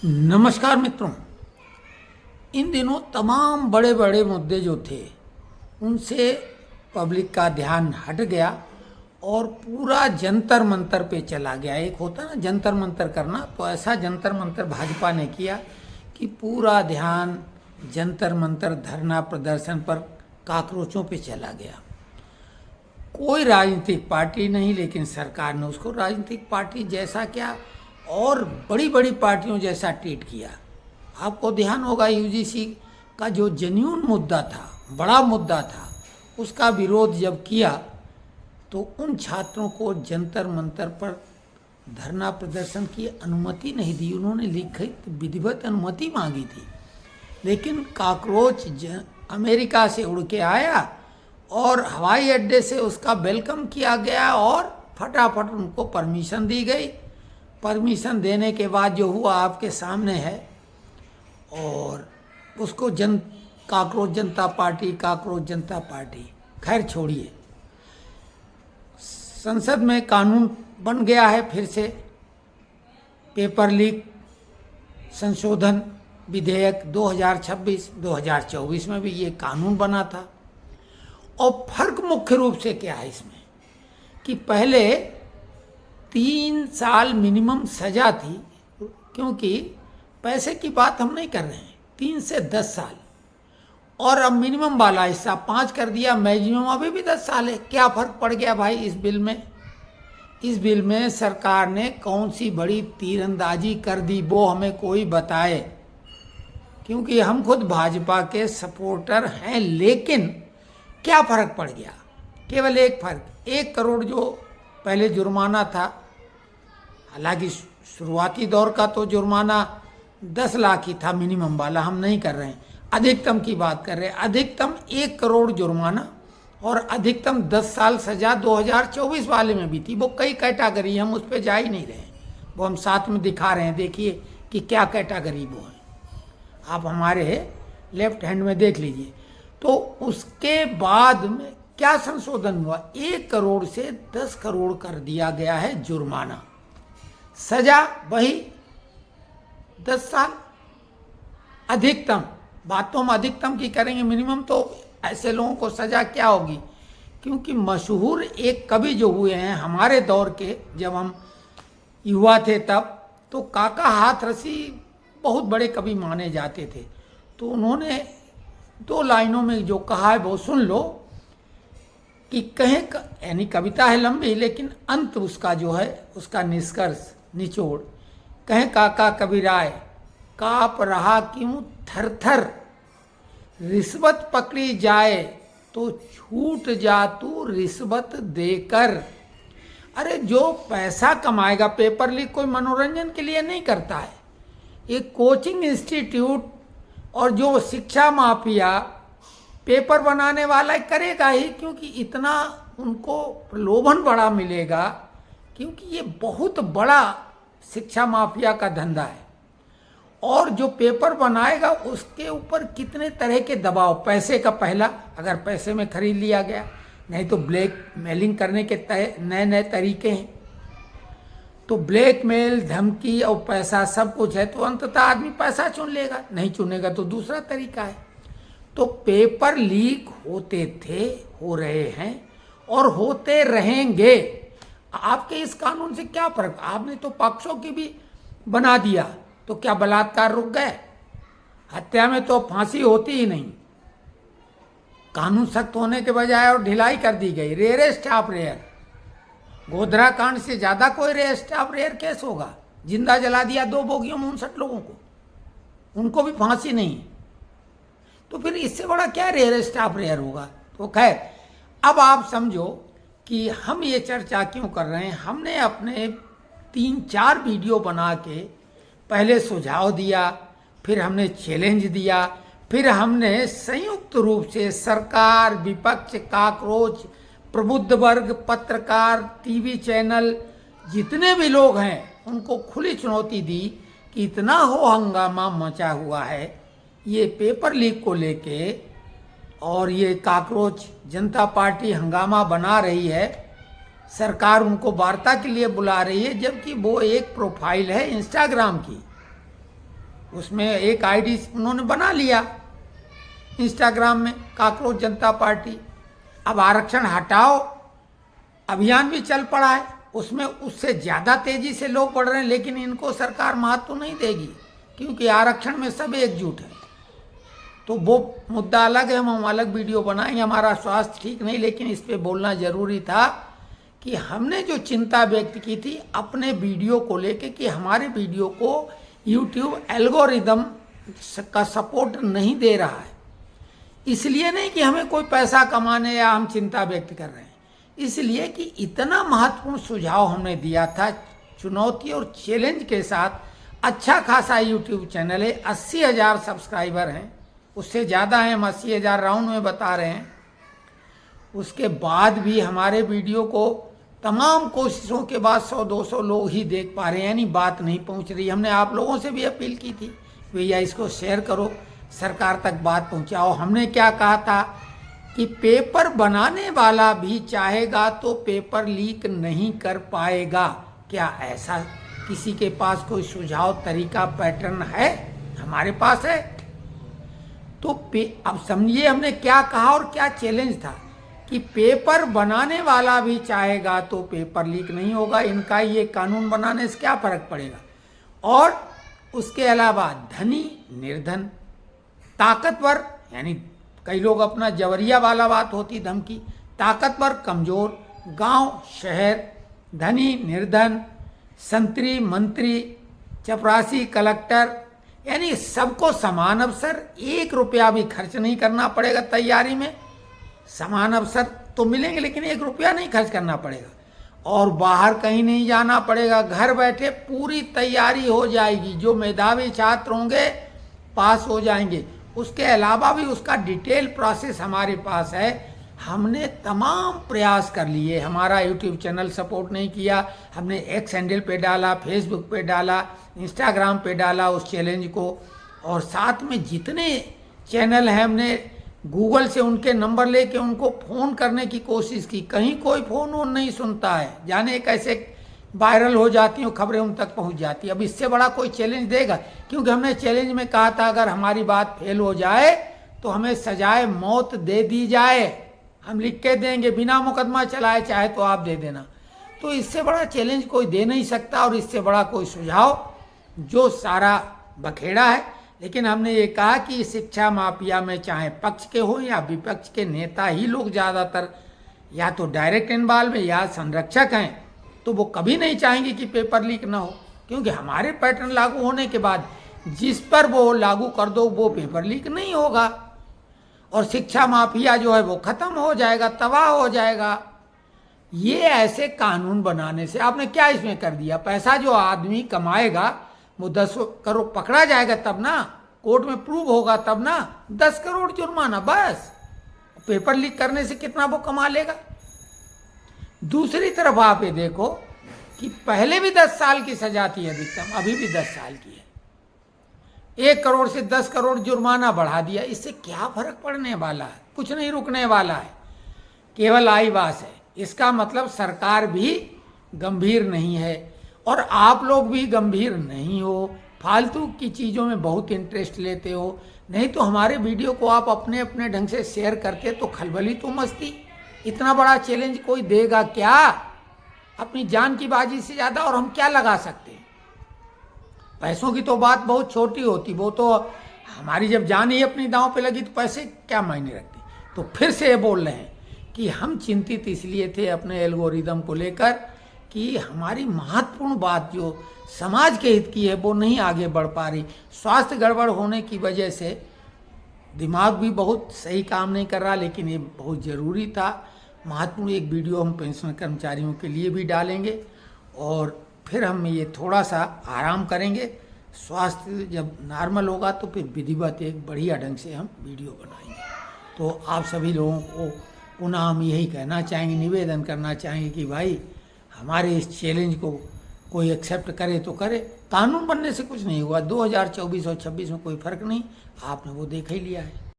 नमस्कार मित्रों। इन दिनों तमाम बड़े बड़े मुद्दे जो थे उनसे पब्लिक का ध्यान हट गया और पूरा जंतर मंतर पे चला गया। एक होता ना जंतर मंतर करना, तो ऐसा जंतर मंतर भाजपा ने किया कि पूरा ध्यान जंतर मंतर धरना प्रदर्शन पर काकरोचों पे चला गया। कोई राजनीतिक पार्टी नहीं, लेकिन सरकार ने उसको राजनीतिक पार्टी जैसा क्या और बड़ी बड़ी पार्टियों जैसा ट्रीट किया। आपको ध्यान होगा यूजीसी का जो जेन्युइन मुद्दा था, बड़ा मुद्दा था, उसका विरोध जब किया तो उन छात्रों को जंतर मंतर पर धरना प्रदर्शन की अनुमति नहीं दी। उन्होंने लिखित विधिवत अनुमति मांगी थी, लेकिन काकरोच अमेरिका से उड़ के आया और हवाई अड्डे से उसका वेलकम किया गया और फटाफट उनको परमिशन दी गई। परमिशन देने के बाद जो हुआ आपके सामने है, और उसको काकरोच जनता पार्टी खैर छोड़िए। संसद में कानून बन गया है फिर से, पेपर लीक संशोधन विधेयक 2026-2024 में भी ये कानून बना था। और फर्क मुख्य रूप से क्या है इसमें कि पहले 3 साल मिनिमम सजा थी, क्योंकि पैसे की बात हम नहीं कर रहे हैं, 3 से 10 साल, और अब मिनिमम वाला हिस्सा 5 कर दिया, मैक्सिमम अभी भी 10 साल है। क्या फर्क पड़ गया भाई इस बिल में? इस बिल में सरकार ने कौन सी बड़ी तीरंदाजी कर दी वो हमें कोई बताए, क्योंकि हम खुद भाजपा के सपोर्टर हैं। लेकिन क्या फर्क पड़ गया? केवल एक फर्क, 1 करोड़ जो पहले जुर्माना था, हालांकि शुरुआती दौर का तो जुर्माना 10 लाख ही था मिनिमम वाला, हम नहीं कर रहे हैं, अधिकतम की बात कर रहे हैं। अधिकतम 1 करोड़ जुर्माना और अधिकतम 10 साल सजा 2024 वाले में भी थी। वो कई कैटेगरी, हम उस पर जा ही नहीं रहे हैं, वो हम साथ में दिखा रहे हैं। देखिए कि क्या कैटेगरी वो है, आप हमारे लेफ्ट हैंड में देख लीजिए। तो उसके बाद में क्या संशोधन हुआ? 1 करोड़ से 10 करोड़ कर दिया गया है जुर्माना, सजा वही 10 साल। अधिकतम, बात तो हम अधिकतम की करेंगे, मिनिमम तो ऐसे लोगों को सजा क्या होगी? क्योंकि मशहूर एक कवि जो हुए हैं हमारे दौर के, जब हम युवा थे तब, तो काका हाथरसी बहुत बड़े कवि माने जाते थे। तो उन्होंने 2 लाइनों में जो कहा है वो सुन लो कि कहें, यानी कविता है लंबी, लेकिन अंत उसका जो है, उसका निष्कर्ष निचोड़, कहें काका कबीराय काप रहा क्यों थर थर, रिश्वत पकड़ी जाए तो छूट जा तू रिश्वत देकर। अरे जो पैसा कमाएगा, पेपर लीक कोई मनोरंजन के लिए नहीं करता है, एक कोचिंग इंस्टीट्यूट और जो शिक्षा माफिया पेपर बनाने वाला करेगा ही, क्योंकि इतना उनको प्रलोभन बड़ा मिलेगा, क्योंकि ये बहुत बड़ा शिक्षा माफिया का धंधा है। और जो पेपर बनाएगा उसके ऊपर कितने तरह के दबाव, पैसे का पहला, अगर पैसे में खरीद लिया गया, नहीं तो ब्लैक मेलिंग करने के नए नए तरीके हैं। तो ब्लैक मेल, धमकी और पैसा सब कुछ है, तो अंततः आदमी पैसा चुन लेगा, नहीं चुनेगा तो दूसरा तरीका है। तो पेपर लीक होते थे, हो रहे हैं और होते रहेंगे। आपके इस कानून से क्या फर्क? आपने तो पक्षों की भी बना दिया, तो क्या बलात्कार रुक गए? हत्या में तो फांसी होती ही नहीं, कानून सख्त होने के बजाय और ढिलाई कर दी गई। रेयरेस्ट ऑफ रेयर, गोधरा कांड से ज्यादा कोई रेयरेस्ट ऑफ रेयर केस होगा। जिंदा जला दिया 2 बोगियों में 59 लोगों को, उनको भी फांसी नहीं, तो फिर इससे बड़ा क्या रेयरेस्ट ऑफ रेयर होगा? तो खैर, अब आप समझो कि हम ये चर्चा क्यों कर रहे हैं। हमने अपने 3-4 वीडियो बना के पहले सुझाव दिया, फिर हमने चैलेंज दिया, फिर हमने संयुक्त रूप से सरकार, विपक्ष, काकरोच, प्रबुद्ध वर्ग, पत्रकार, टीवी चैनल, जितने भी लोग हैं उनको खुली चुनौती दी कि इतना हो हंगामा मचा हुआ है ये पेपर लीक को लेके, और ये काकरोच जनता पार्टी हंगामा बना रही है, सरकार उनको वार्ता के लिए बुला रही है, जबकि वो एक प्रोफाइल है इंस्टाग्राम की, उसमें एक आईडी उन्होंने बना लिया इंस्टाग्राम में, काकरोच जनता पार्टी। अब आरक्षण हटाओ अभियान भी चल पड़ा है, उसमें उससे ज़्यादा तेजी से लोग बढ़ रहे हैं, लेकिन इनको सरकार महत्व नहीं देगी क्योंकि आरक्षण में सब एकजुट है। तो वो मुद्दा अलग है, हम अलग वीडियो बनाएंगे। हमारा स्वास्थ्य ठीक नहीं, लेकिन इस पे बोलना जरूरी था कि हमने जो चिंता व्यक्त की थी अपने वीडियो को लेके कि हमारे वीडियो को यूट्यूब एल्गोरिदम का सपोर्ट नहीं दे रहा है। इसलिए नहीं कि हमें कोई पैसा कमाने या हम चिंता व्यक्त कर रहे हैं, इसलिए कि इतना महत्वपूर्ण सुझाव हमने दिया था, चुनौती और चैलेंज के साथ। अच्छा खासा यूट्यूब चैनल है, 80,000 सब्सक्राइबर हैं, उससे ज़्यादा हैं, हम 80,000 राउंड में बता रहे हैं। उसके बाद भी हमारे वीडियो को तमाम कोशिशों के बाद 100-200 लोग ही देख पा रहे हैं, यानी बात नहीं पहुंच रही। हमने आप लोगों से भी अपील की थी, भैया इसको शेयर करो, सरकार तक बात पहुंचाओ। हमने क्या कहा था कि पेपर बनाने वाला भी चाहेगा तो पेपर लीक नहीं कर पाएगा। क्या ऐसा किसी के पास कोई सुझाव, तरीका, पैटर्न है? हमारे पास है। तो अब समझिए हमने क्या कहा और क्या चैलेंज था कि पेपर बनाने वाला भी चाहेगा तो पेपर लीक नहीं होगा। इनका ये कानून बनाने से क्या फर्क पड़ेगा? और उसके अलावा धनी निर्धन, ताकतवर, यानी कई लोग अपना जवरिया वाला बात होती धमकी, ताकतवर कमजोर, गांव शहर, धनी निर्धन, संतरी मंत्री, चपरासी कलेक्टर, यानी सबको समान अवसर। 1 रुपया भी खर्च नहीं करना पड़ेगा तैयारी में। समान अवसर तो मिलेंगे लेकिन 1 रुपया नहीं खर्च करना पड़ेगा और बाहर कहीं नहीं जाना पड़ेगा। घर बैठे पूरी तैयारी हो जाएगी, जो मेधावी छात्र होंगे पास हो जाएंगे। उसके अलावा भी उसका डिटेल प्रोसेस हमारे पास है। हमने तमाम प्रयास कर लिए, हमारा यूट्यूब चैनल सपोर्ट नहीं किया, हमने एक्स हैंडल पे डाला, फेसबुक पे डाला, इंस्टाग्राम पे डाला उस चैलेंज को, और साथ में जितने चैनल हैं हमने गूगल से उनके नंबर लेके उनको फ़ोन करने की कोशिश की। कहीं कोई फ़ोन वोन नहीं सुनता है, जाने कैसे वायरल हो जाती हैं खबरें, उन तक पहुंच जाती है। अब इससे बड़ा कोई चैलेंज देगा? क्योंकि हमने चैलेंज में कहा था अगर हमारी बात फेल हो जाए तो हमें सजाए मौत दे दी जाए। हम लिख के देंगे, बिना मुकदमा चलाए, चाहे तो आप दे देना। तो इससे बड़ा चैलेंज कोई दे नहीं सकता और इससे बड़ा कोई सुझाव जो सारा बखेड़ा है। लेकिन हमने ये कहा कि शिक्षा माफिया में चाहे पक्ष के हो या विपक्ष के नेता ही लोग ज़्यादातर या तो डायरेक्ट इन्वॉल्व है या संरक्षक हैं, तो वो कभी नहीं चाहेंगे कि पेपर लीक ना हो। क्योंकि हमारे पैटर्न लागू होने के बाद जिस पर वो लागू कर दो वो पेपर लीक नहीं होगा और शिक्षा माफिया जो है वो खत्म हो जाएगा, तबाह हो जाएगा। ये ऐसे कानून बनाने से आपने क्या इसमें कर दिया? पैसा जो आदमी कमाएगा वो 10 करोड़ पकड़ा जाएगा तब ना, कोर्ट में प्रूव होगा तब ना, 10 करोड़ जुर्माना बस। पेपर लीक करने से कितना वो कमा लेगा? दूसरी तरफ आप ये देखो कि पहले भी 10 साल की सजा थी अधिकतम, अभी भी 10 साल की है। 1 करोड़ से 10 करोड़ जुर्माना बढ़ा दिया। इससे क्या फर्क पड़ने वाला है? कुछ नहीं रुकने वाला है, केवल आईवास है। इसका मतलब सरकार भी गंभीर नहीं है और आप लोग भी गंभीर नहीं हो, फालतू की चीज़ों में बहुत इंटरेस्ट लेते हो। नहीं तो हमारे वीडियो को आप अपने अपने ढंग से शेयर करते तो खलबली तो मस्ती। इतना बड़ा चैलेंज कोई देगा क्या? अपनी जान की बाजी से ज़्यादा और हम क्या लगा सकते हैं? पैसों की तो बात बहुत छोटी होती, वो तो हमारी जब जान ही अपनी दांव पे लगी तो पैसे क्या मायने रखते। तो फिर से ये बोल रहे हैं कि हम चिंतित इसलिए थे अपने एल्गोरिदम को लेकर कि हमारी महत्वपूर्ण बात जो समाज के हित की है वो नहीं आगे बढ़ पा रही। स्वास्थ्य गड़बड़ होने की वजह से दिमाग भी बहुत सही काम नहीं कर रहा, लेकिन ये बहुत ज़रूरी था। महत्वपूर्ण एक वीडियो हम पेंशन कर्मचारियों के लिए भी डालेंगे और फिर हम ये थोड़ा सा आराम करेंगे। स्वास्थ्य जब नॉर्मल होगा तो फिर विधिवत एक बढ़िया ढंग से हम वीडियो बनाएंगे। तो आप सभी लोगों को पुनः हम यही कहना चाहेंगे, निवेदन करना चाहेंगे कि भाई हमारे इस चैलेंज को कोई एक्सेप्ट करे तो करे। कानून बनने से कुछ नहीं हुआ, 2024 और 26 में कोई फर्क नहीं, आपने वो देख ही लिया है।